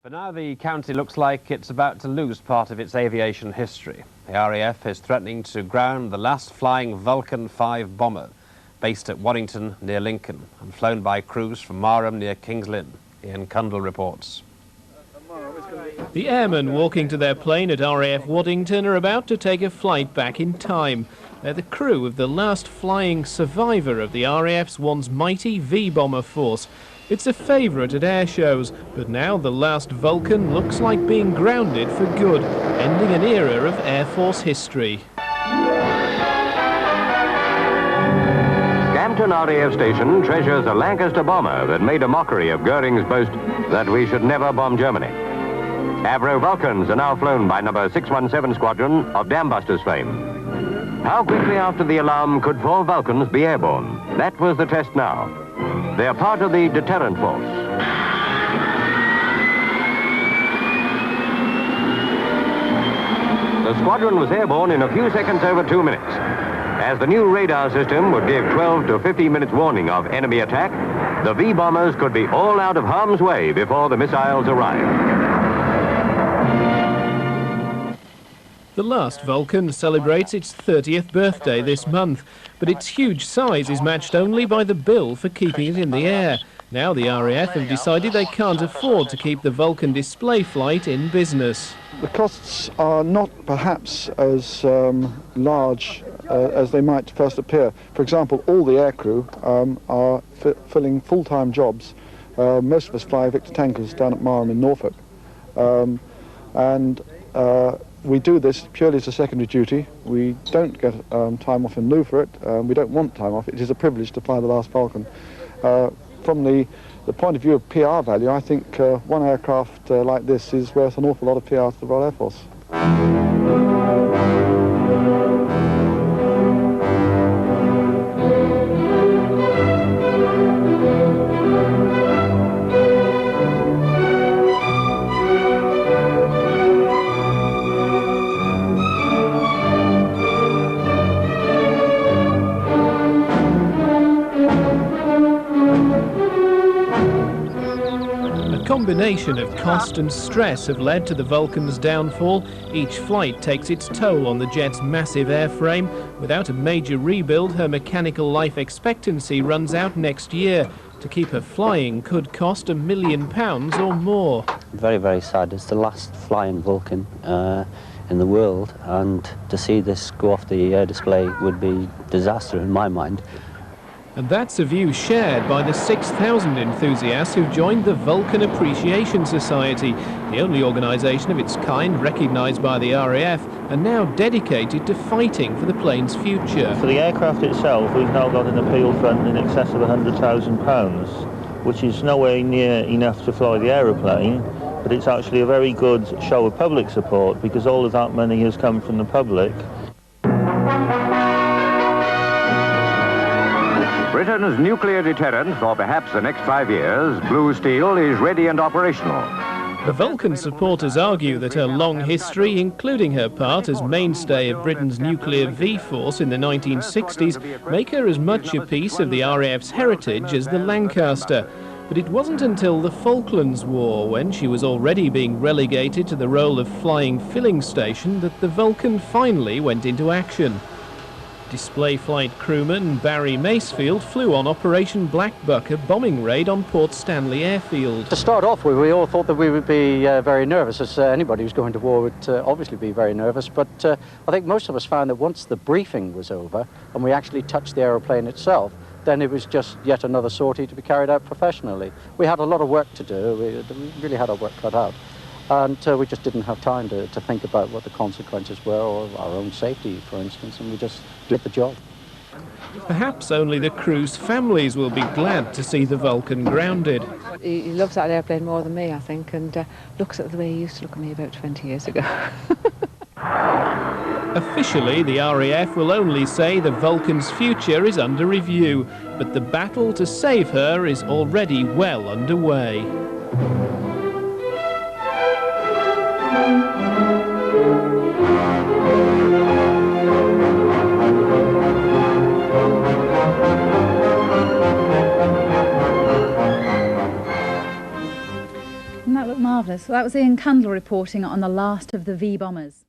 But now the county looks like it's about to lose part of its aviation history. The RAF is threatening to ground the last flying Vulcan 5 bomber, based at Waddington near Lincoln and flown by crews from Marham near Kings Lynn. Ian Cundall reports. The airmen walking to their plane at RAF Waddington are about to take a flight back in time. They're the crew of the last flying survivor of the RAF's once mighty V-bomber force. It's a favourite at air shows, but now the last Vulcan looks like being grounded for good, ending an era of Air Force history. Scampton RAF Station treasures a Lancaster bomber that made a mockery of Goering's boast that we should never bomb Germany. Avro Vulcans are now flown by number 617 Squadron of Dambusters fame. How quickly after the alarm could 4 Vulcans be airborne? That was the test now. They are part of the deterrent force. The squadron was airborne in a few seconds over 2 minutes. As the new radar system would give 12 to 15 minutes warning of enemy attack, the V-bombers could be all out of harm's way before the missiles arrived. The last Vulcan celebrates its 30th birthday this month, but its huge size is matched only by the bill for keeping it in the air. Now the RAF have decided they can't afford to keep the Vulcan display flight in business. The costs are not perhaps as large as they might first appear. For example, all the aircrew are filling full-time jobs. Most of us fly Victor tankers down at Marham in Norfolk. We do this purely as a secondary duty. We don't get time off in lieu for it. We don't want time off. It is a privilege to fly the last Vulcan. From the point of view of PR value, I think one aircraft like this is worth an awful lot of PR to the Royal Air Force. A combination of cost and stress have led to the Vulcan's downfall. Each flight takes its toll on the jet's massive airframe. Without a major rebuild, her mechanical life expectancy runs out next year. To keep her flying could cost £1 million or more. Very, very sad. It's the last flying Vulcan in the world, and to see this go off the air display would be disaster in my mind. And that's a view shared by the 6,000 enthusiasts who've joined the Vulcan Appreciation Society, the only organisation of its kind recognised by the RAF and now dedicated to fighting for the plane's future. For the aircraft itself, we've now got an appeal fund in excess of £100,000, which is nowhere near enough to fly the aeroplane, but it's actually a very good show of public support because all of that money has come from the public. Britain's nuclear deterrent for perhaps the next 5 years, Blue Steel, is ready and operational. The Vulcan supporters argue that her long history, including her part as mainstay of Britain's nuclear V-force in the 1960s, make her as much a piece of the RAF's heritage as the Lancaster. But it wasn't until the Falklands War, when she was already being relegated to the role of flying filling station, that the Vulcan finally went into action. Display flight crewman Barry Macefield flew on Operation Blackbuck, a bombing raid on Port Stanley Airfield. To start off with, we all thought that we would be very nervous, as anybody who's going to war would obviously be very nervous, but I think most of us found that once the briefing was over and we actually touched the aeroplane itself, then it was just yet another sortie to be carried out professionally. We had a lot of work to do, we really had our work cut out. And we just didn't have time to think about what the consequences were, or our own safety, for instance, and we just did the job. Perhaps only the crew's families will be glad to see the Vulcan grounded. He loves that airplane more than me, I think, and looks at the way he used to look at me about 20 years ago. Officially, the RAF will only say the Vulcan's future is under review, but the battle to save her is already well underway. And that looked marvellous. So that was Ian Cundall reporting on the last of the V bombers.